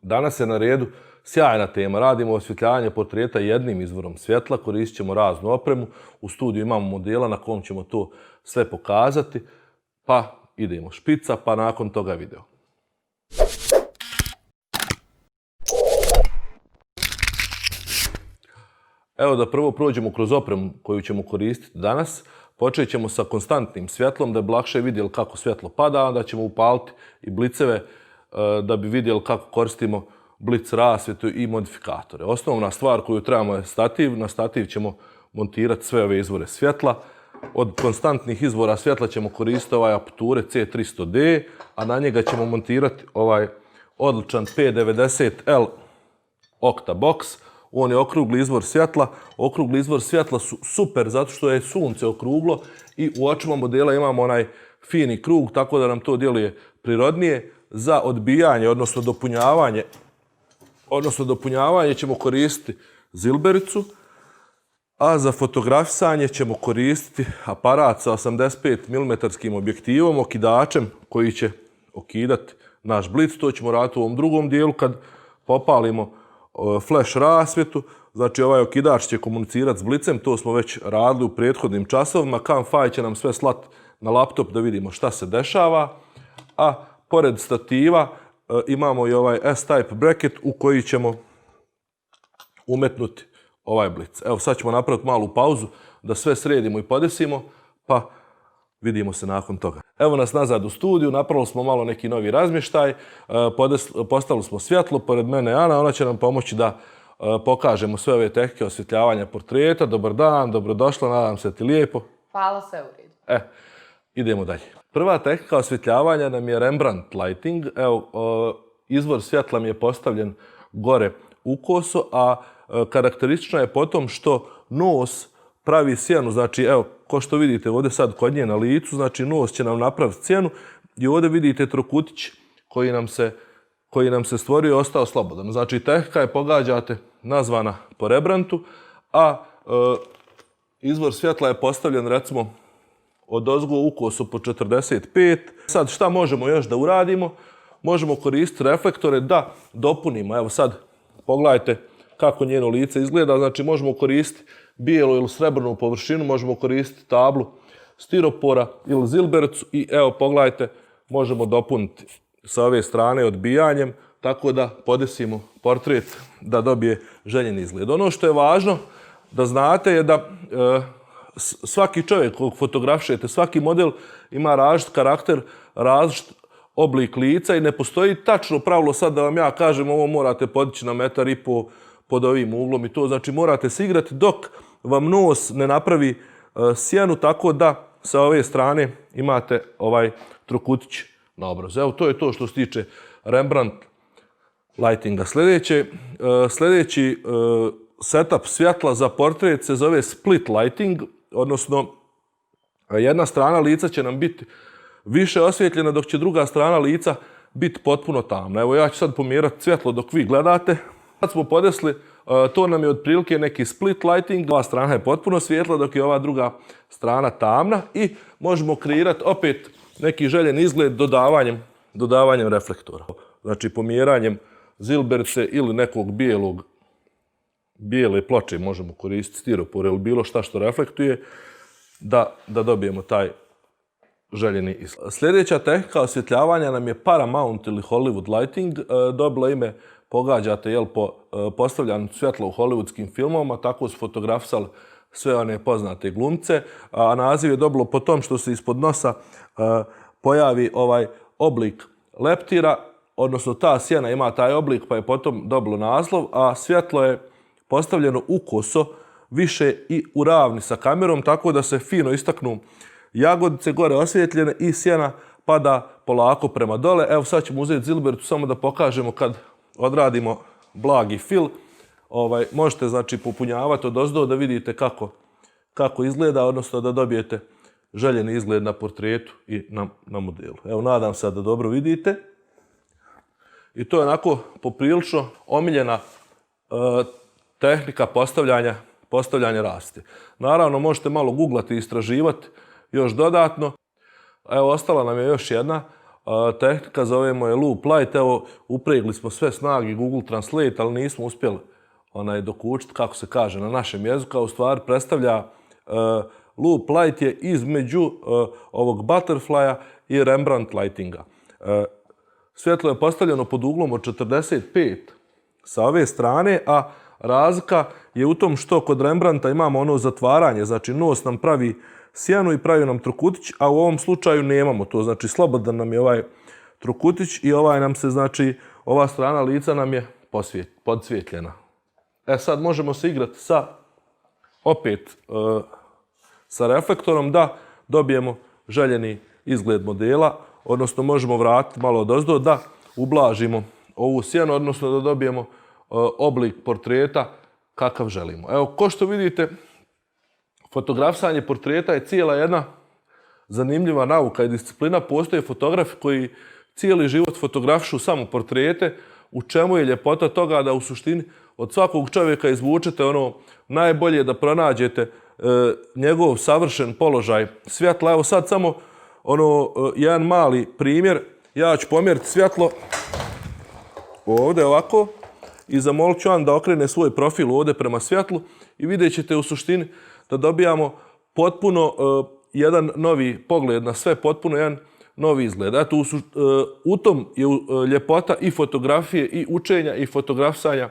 Danas je na redu sjajna tema. Radimo osvjetljavanje portreta jednim izvorom svjetla, koristit ćemo raznu opremu. U studiju imamo modela na kom ćemo to sve pokazati. Pa idemo špica, pa nakon toga video. Evo da prvo prođemo kroz opremu koju ćemo koristiti danas. Počet ćemo sa konstantnim svjetlom da bi lakše vidjeli kako svjetlo pada, onda ćemo upaliti i bliceve da bi vidjeli kako koristimo blic rasvjetu i modifikatore. Osnovna stvar koju trebamo je stativ. Na stativ ćemo montirati sve ove izvore svjetla. Od konstantnih izvora svjetla ćemo koristiti ovaj Aputure C300D, a na njega ćemo montirati ovaj odličan P90L Octabox. On je okrugli izvor svjetla. Okrugli izvor svjetla su super zato što je sunce okruglo i u očima modela imamo onaj fini krug, tako da nam to djeluje prirodnije. Za odbijanje, odnosno dopunjavanje ćemo koristiti zilbericu, a za fotografisanje ćemo koristiti aparat sa 85 mm objektivom, okidačem koji će okidati naš blic. To ćemo raditi u ovom drugom dijelu kad popalimo flash rasvjetu. Znači ovaj okidač će komunicirati s blicem, to smo već radili u prethodnim časovima. CamFi će nam sve slati na laptop da vidimo šta se dešava, a pored stativa imamo i ovaj S-Type bracket u koji ćemo umetnuti ovaj blic. Evo sad ćemo napraviti malu pauzu da sve sredimo i podesimo, pa vidimo se nakon toga. Evo nas nazad u studiju, napravili smo malo neki novi razmještaj, postavili smo svjetlo, pored mene Ana, ona će nam pomoći da pokažemo sve ove tehnike osvjetljavanja portreta. Dobar dan, dobrodošla, nadam se ti lijepo. Hvala, sve u redu. Idemo dalje. Prva tehnika osvjetljavanja nam je Rembrandt lighting. Evo, izvor svjetla mi je postavljen gore ukoso, a karakteristično je po tom što nos pravi sjenu. Znači, evo, ko što vidite ovdje sad kod nje na licu, znači nos će nam napraviti sjenu i ovdje vidite trokutić koji nam se stvorio i ostao slobodan. Znači, tehnika je, pogađate, nazvana po Rembrandtu, a izvor svjetla je postavljen, recimo, odozgo ukosu po 45. Sad šta možemo još da uradimo? Možemo koristiti reflektore da dopunimo. Evo sad pogledajte kako njeno lice izgleda. Znači možemo koristiti bijelu ili srebrnu površinu, možemo koristiti tablu stiropora ili zilbericu i evo pogledajte, možemo dopuniti sa ove strane odbijanjem tako da podesimo portret da dobije željeni izgled. Ono što je važno da znate je da svaki čovjek kog fotografišete, svaki model ima različit karakter, različit oblik lica i ne postoji tačno pravilo sad da vam ja kažem ovo morate podići na 1,5 m pod ovim uglom i to. Znači morate se igrati dok vam nos ne napravi sjenu, tako da sa ove strane imate ovaj trokutić na obrazu. Evo to je to što se tiče Rembrandt lightinga. Sljedeći setup svjetla za portret se zove split lighting, odnosno jedna strana lica će nam biti više osvjetljena dok će druga strana lica biti potpuno tamna. Evo ja ću sad pomjerati svjetlo dok vi gledate. Sad smo podesli, to nam je otprilike neki split lighting. Ova strana je potpuno svjetla dok je ova druga strana tamna i možemo kreirati opet neki željen izgled dodavanjem reflektora. Znači pomjeranjem zilberice ili nekog bijele ploče možemo koristiti stiropor ili bilo šta što reflektuje da dobijemo taj željeni izgled. Sljedeća tehnika osvjetljavanja nam je Paramount ili Hollywood lighting. Dobilo ime, pogađate, po postavljanju svjetla u hollywoodskim filmovima, tako su fotografisali sve one poznate glumce, a naziv je dobilo po tom što se ispod nosa pojavi ovaj oblik leptira, odnosno ta sjena ima taj oblik pa je potom dobilo naslov, a svjetlo je postavljeno ukoso, više i u ravni sa kamerom, tako da se fino istaknu jagodice gore osvjetljene i sjena pada polako prema dole. Evo sad ćemo uzeti zilbericu samo da pokažemo kad odradimo blagi fil. Možete znači popunjavati odozdo da vidite kako izgleda, odnosno da dobijete željeni izgled na portretu i na modelu. Evo nadam se da dobro vidite. I to je onako poprilično omiljena tehnika postavljanja rasvjete. Naravno možete malo googlati i istraživati još dodatno. Evo ostala nam je još jedna tehnika, zovemo je Loop Light. Evo, upregli smo sve snage Google Translate, ali nismo uspjeli dokučiti kako se kaže na našem jeziku, a u stvari predstavlja Loop Light je između ovog Butterflya i Rembrandt lightinga. Svjetlo je postavljeno pod uglom od 45 sa ove strane, a razlika je u tom što kod Rembrandta imamo ono zatvaranje, znači nos nam pravi sjenu i pravi nam trokutić, a u ovom slučaju nemamo to, znači slobodan nam je ovaj trokutić i ovaj nam se, znači, ova strana lica nam je podsvjetljena. Sad možemo se igrati opet sa reflektorom da dobijemo željeni izgled modela, odnosno možemo vratiti malo odozdo da ublažimo ovu sjenu, odnosno da dobijemo oblik portreta kakav želimo. Evo, ko što vidite, fotografisanje portreta je cijela jedna zanimljiva nauka i disciplina. Postoje fotografi koji cijeli život fotografišu samo portrete, u čemu je ljepota toga da u suštini od svakog čovjeka izvučete ono najbolje, da pronađete njegov savršen položaj svjetla. Evo sad samo jedan mali primjer. Ja ću pomjeriti svjetlo ovdje ovako i zamolit ću vam da okrene svoj profil ovdje prema svjetlu i vidjet ćete u suštini da dobijamo potpuno jedan novi pogled na sve, potpuno jedan novi izgled. Eto, u tom je ljepota i fotografije i učenja i fotografisanja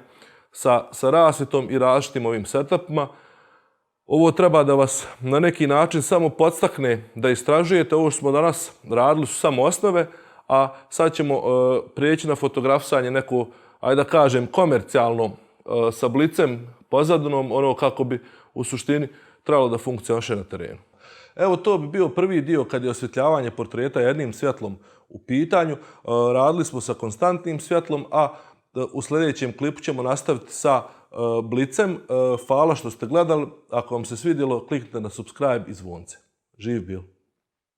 sa rasvjetom i različitim ovim setupima. Ovo treba da vas na neki način samo podstakne da istražujete. Ovo što smo danas radili su samo osnove, a sad ćemo prijeći na fotografisanje neko, ajde da kažem, komercijalno, sa blicem, pozadinom, ono kako bi u suštini trebalo da funkcioniše na terenu. Evo, to bi bio prvi dio kad je osvjetljavanje portreta jednim svjetlom u pitanju. Radili smo sa konstantnim svjetlom, a u sljedećem klipu ćemo nastaviti sa blicem. Hvala što ste gledali. Ako vam se svidjelo, kliknite na subscribe i zvonce. Živ bil!